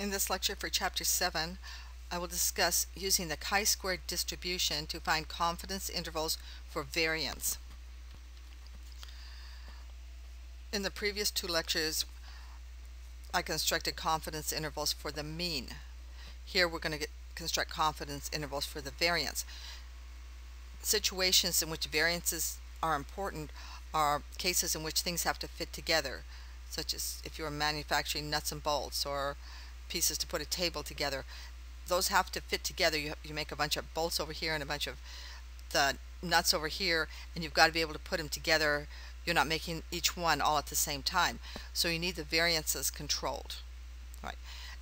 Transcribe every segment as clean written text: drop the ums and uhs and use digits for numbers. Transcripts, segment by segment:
In this lecture for Chapter 7, I will discuss using the chi-squared distribution to find confidence intervals for variance. In the previous two lectures, I constructed confidence intervals for the mean. Here we're going to construct confidence intervals for the variance. Situations in which variances are important are cases in which things have to fit together, such as if you're manufacturing nuts and bolts or pieces to put a table together. Those have to fit together. You make a bunch of bolts over here and a bunch of the nuts over here, and you've got to be able to put them together. You're not making each one all at the same time, so you need the variances controlled, right?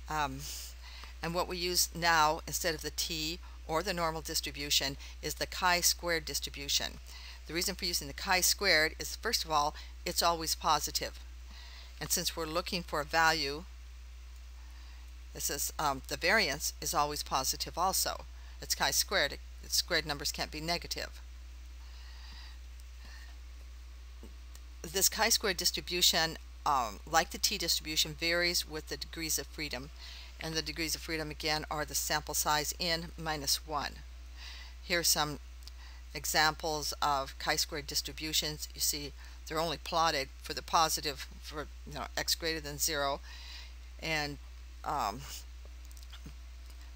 And what we use now instead of the t or the normal distribution is the chi-squared distribution. The reason for using the chi-squared is, first of all, it's always positive, and since we're looking for a value, this is the variance is always positive also. It's chi-squared. Its squared numbers can't be negative. This chi-squared distribution, like the t distribution, varies with the degrees of freedom, and the degrees of freedom again are the sample size n minus 1. Here are some examples of chi-squared distributions. You see they're only plotted for the positive, for x greater than 0, and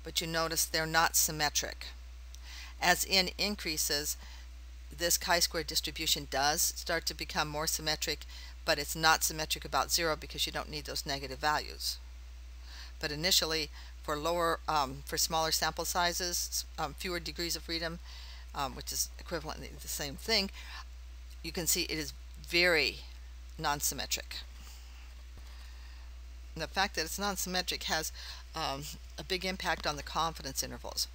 but you notice they're not symmetric. As n increases, this chi-squared distribution does start to become more symmetric, but it's not symmetric about 0 because you don't need those negative values. But initially, for smaller sample sizes, fewer degrees of freedom, which is equivalently the same thing, you can see it is very non-symmetric. And the fact that it's non-symmetric has a big impact on the confidence intervals.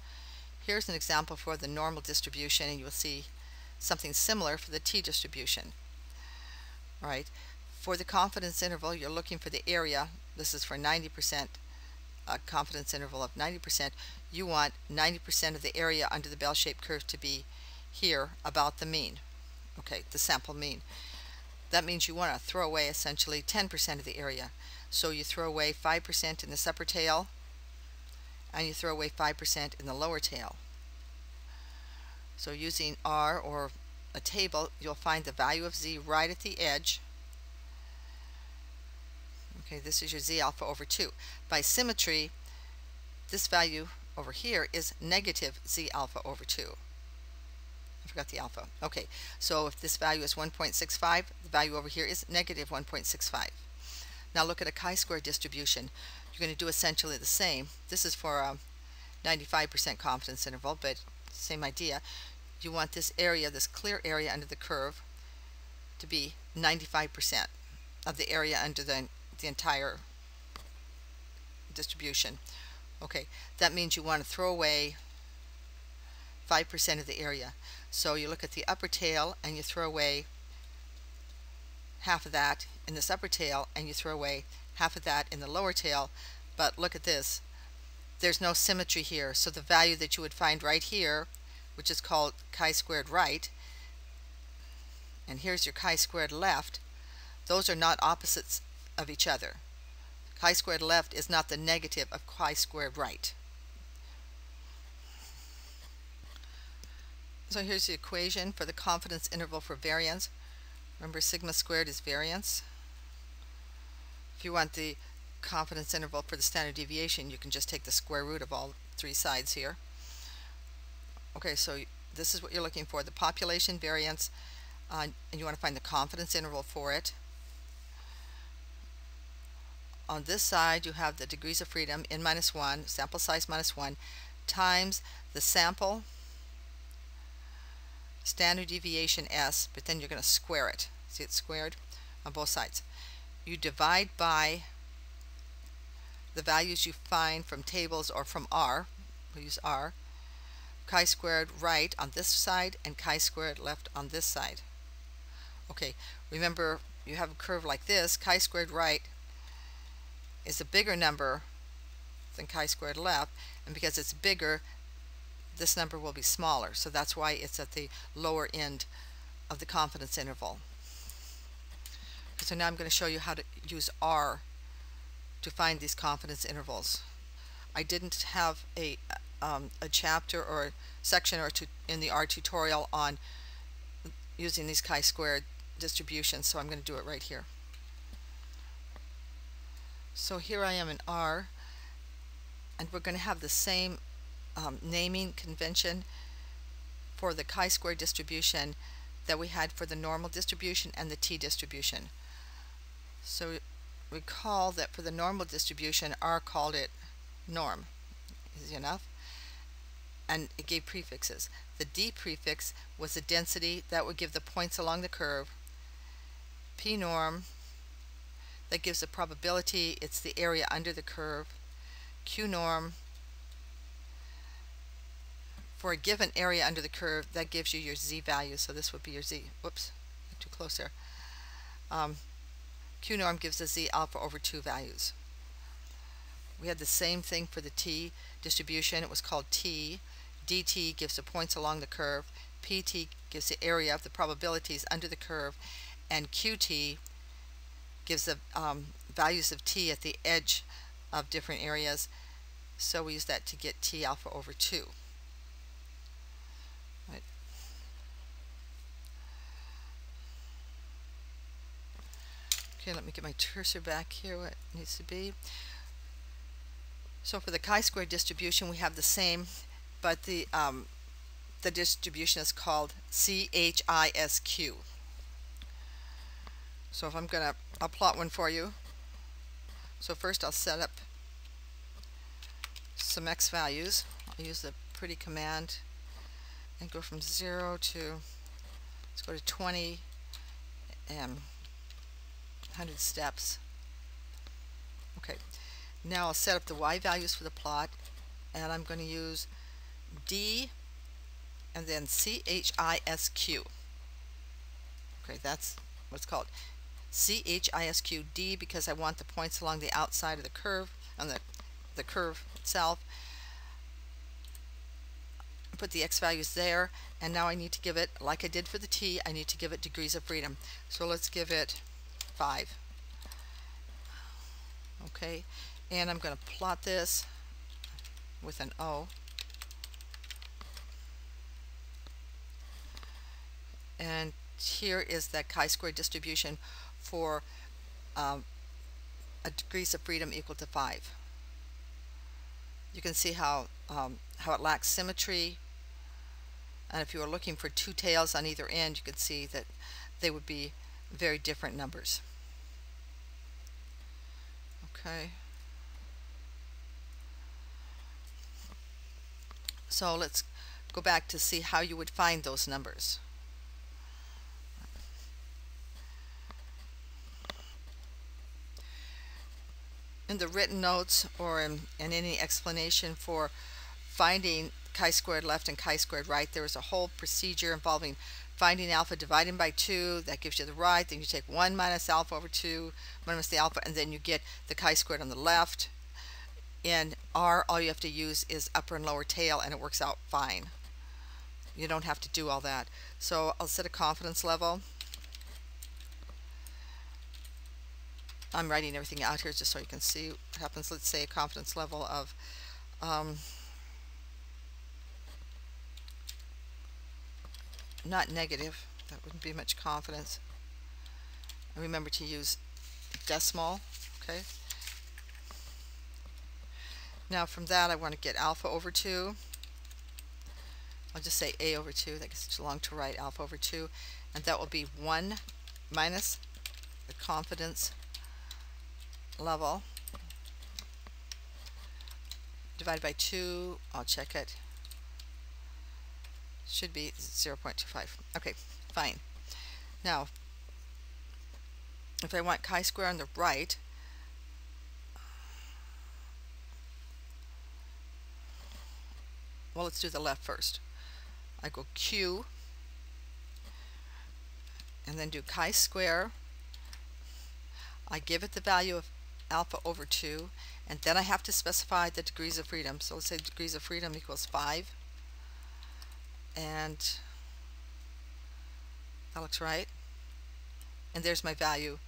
Here's an example for the normal distribution, and you will see something similar for the t distribution. All right. For the confidence interval, you're looking for the area. This is for 90%, a confidence interval of 90%. You want 90% of the area under the bell-shaped curve to be here, about the mean. Okay, the sample mean. That means you want to throw away essentially 10% of the area. So you throw away 5% in this upper tail, and you throw away 5% in the lower tail. So using R or a table, you'll find the value of z right at the edge. Okay, this is your z alpha over 2. By symmetry, this value over here is negative z alpha over 2. I forgot the alpha. Okay, so if this value is 1.65, the value over here is negative 1.65. Now look at a chi-square distribution. You're going to do essentially the same. This is for a 95% confidence interval, but same idea. You want this area, this clear area under the curve, to be 95% of the area under the entire distribution. Okay, that means you want to throw away 5% of the area. So you look at the upper tail and you throw away half of that in this upper tail, and you throw away half of that in the lower tail. But look at this, there's no symmetry here, so the value that you would find right here, which is called chi-squared right, and here's your chi-squared left, those are not opposites of each other. Chi-squared left is not the negative of chi-squared right. So here's the equation for the confidence interval for variance. Remember, sigma squared is variance. If you want the confidence interval for the standard deviation, you can just take the square root of all three sides here. Okay, so this is what you're looking for, the population variance, and you want to find the confidence interval for it. On this side, you have the degrees of freedom, n minus 1, sample size minus 1, times the sample standard deviation s, but then you're going to square it. See, it's squared on both sides. You divide by the values you find from tables or from R. We'll use R. Chi-squared right on this side and chi-squared left on this side. Okay, remember, you have a curve like this. Chi-squared right is a bigger number than chi-squared left, and because it's bigger, this number will be smaller, so that's why it's at the lower end of the confidence interval. So now I'm going to show you how to use R to find these confidence intervals. I didn't have a chapter or a section or two in the R tutorial on using these chi-squared distributions, so I'm going to do it right here. So here I am in R, and we're going to have the same naming convention for the chi-square distribution that we had for the normal distribution and the t-distribution. So recall that for the normal distribution, R called it norm. Easy enough. And it gave prefixes. The d prefix was the density that would give the points along the curve. P norm, that gives the probability, it's the area under the curve. Q norm, for a given area under the curve, that gives you your z value. So this would be your z. Whoops, too close there. Q norm gives the z alpha over 2 values. We had the same thing for the t distribution. It was called t. dt gives the points along the curve. pt gives the area of the probabilities under the curve. And qt gives the values of t at the edge of different areas. So we use that to get t alpha over 2. Right. Okay, let me get my cursor back here where it needs to be. So for the chi-square distribution, we have the same, but the distribution is called CHISQ. So if I'll plot one for you. So first I'll set up some x values. I'll use the pretty command and go from 0 to, let's go to 20 and 100 steps. Okay, now I'll set up the y values for the plot, and I'm going to use d and then CHISQ. Okay, that's what's called CHISQ. D because I want the points along the outside of the curve, on the curve itself. Put the x values there, and now I need to give it, like I did for the t, I need to give it degrees of freedom. So let's give it 5. Okay, and I'm going to plot this with an O. And here is that chi-square distribution for a degrees of freedom equal to 5. You can see how it lacks symmetry, and if you were looking for two tails on either end, you could see that they would be very different numbers. Okay. So let's go back to see how you would find those numbers. In the written notes or in any explanation for finding chi-squared left and chi-squared right, there is a whole procedure involving finding alpha, dividing by 2, that gives you the right, then you take 1 minus alpha over 2 minus the alpha, and then you get the chi-squared on the left. In R, all you have to use is upper and lower tail, and it works out fine. You don't have to do all that. So I'll set a confidence level. I'm writing everything out here just so you can see what happens. Let's say a confidence level of not negative, that wouldn't be much confidence. And remember to use decimal. Okay. Now from that I want to get alpha over 2. I'll just say a over 2, that gets too long to write, alpha over 2, and that will be 1 minus the confidence level divided by 2. I'll check it. Should be 0.25. Okay, fine. Now, if I want chi-square on the right, well, let's do the left first. I go Q, and then do chi-square. I give it the value of alpha over 2, and then I have to specify the degrees of freedom. So let's say degrees of freedom equals 5. And that looks right. And there's my value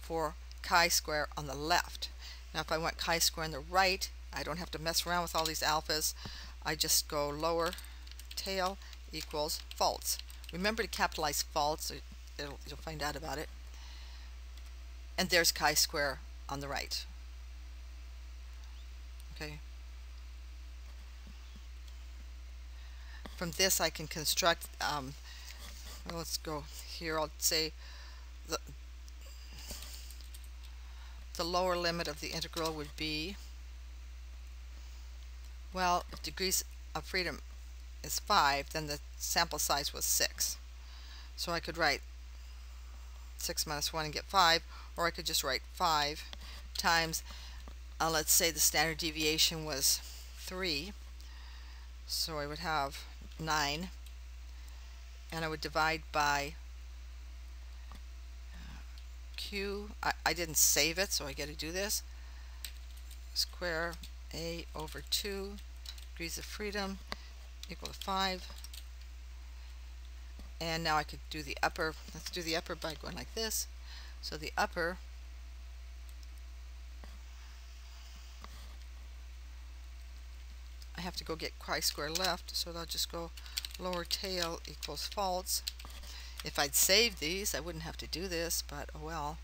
for chi-square on the left. Now if I want chi-square on the right, I don't have to mess around with all these alphas. I just go lower tail equals false. Remember to capitalize false, so you'll find out about it. And there's chi-square on the right. Okay. From this I can construct, well, let's go here, I'll say the lower limit of the integral would be, well, if degrees of freedom is 5, then the sample size was 6. So I could write 6 minus 1 and get 5, or I could just write 5 times, let's say the standard deviation was 3, so I would have 9, and I would divide by Q. I didn't save it, so I get to do this. Square A over 2 degrees of freedom equal to 5. And now I could do the upper. Let's do the upper by going like this. So the upper I have to go get chi-square left, so I'll just go lower tail equals false. If I'd saved these, I wouldn't have to do this, but oh well.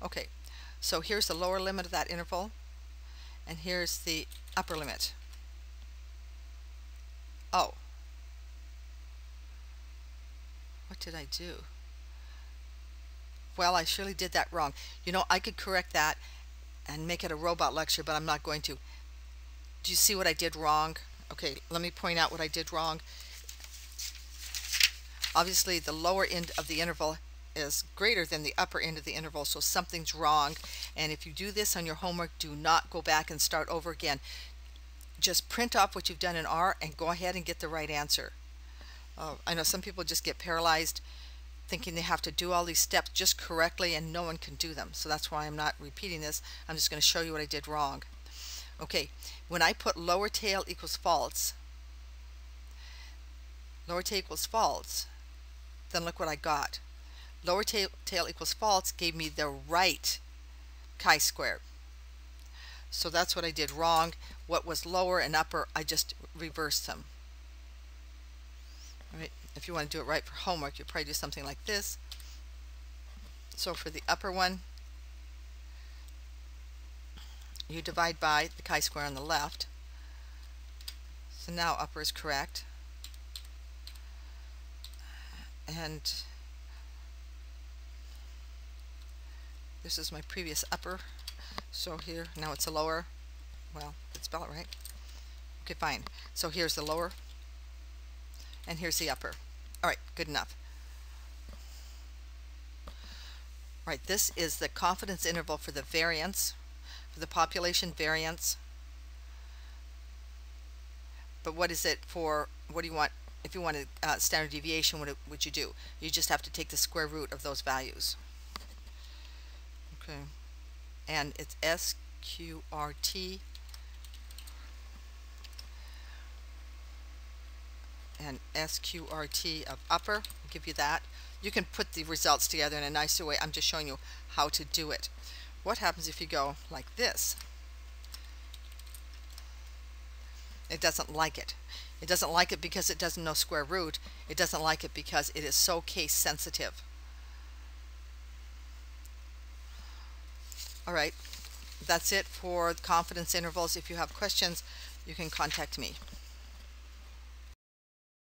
Okay, so here's the lower limit of that interval, and here's the upper limit. Oh, what did I do? Well, I surely did that wrong. You know, I could correct that and make it a robot lecture, but I'm not going to. Do you see what I did wrong? Okay, let me point out what I did wrong. Obviously, the lower end of the interval is greater than the upper end of the interval, so something's wrong. And if you do this on your homework, do not go back and start over again. Just print off what you've done in R and go ahead and get the right answer. I know some people just get paralyzed thinking they have to do all these steps just correctly, and no one can do them. So that's why I'm not repeating this. I'm just going to show you what I did wrong. Okay, when I put lower tail equals false, then look what I got. Lower tail equals false gave me the right chi-square. So that's what I did wrong. What was lower and upper, I just reversed them. All right. If you want to do it right for homework, you'll probably do something like this. So for the upper one, you divide by the chi-square on the left. So now upper is correct. And this is my previous upper. So here, now it's a lower. Well, let's spell it right. Okay, fine. So here's the lower, and here's the upper. All right, good enough. All right, this is the confidence interval for the variance, for the population variance. But what is it for, what do you want, if you wanted standard deviation, what would you do? You just have to take the square root of those values. Okay, and it's SQRT and SQRT of upper. I'll give you that. You can put the results together in a nicer way. I'm just showing you how to do it. What happens if you go like this? It doesn't like it. It doesn't like it because it doesn't know square root. It doesn't like it because it is so case sensitive. All right, that's it for confidence intervals. If you have questions, you can contact me.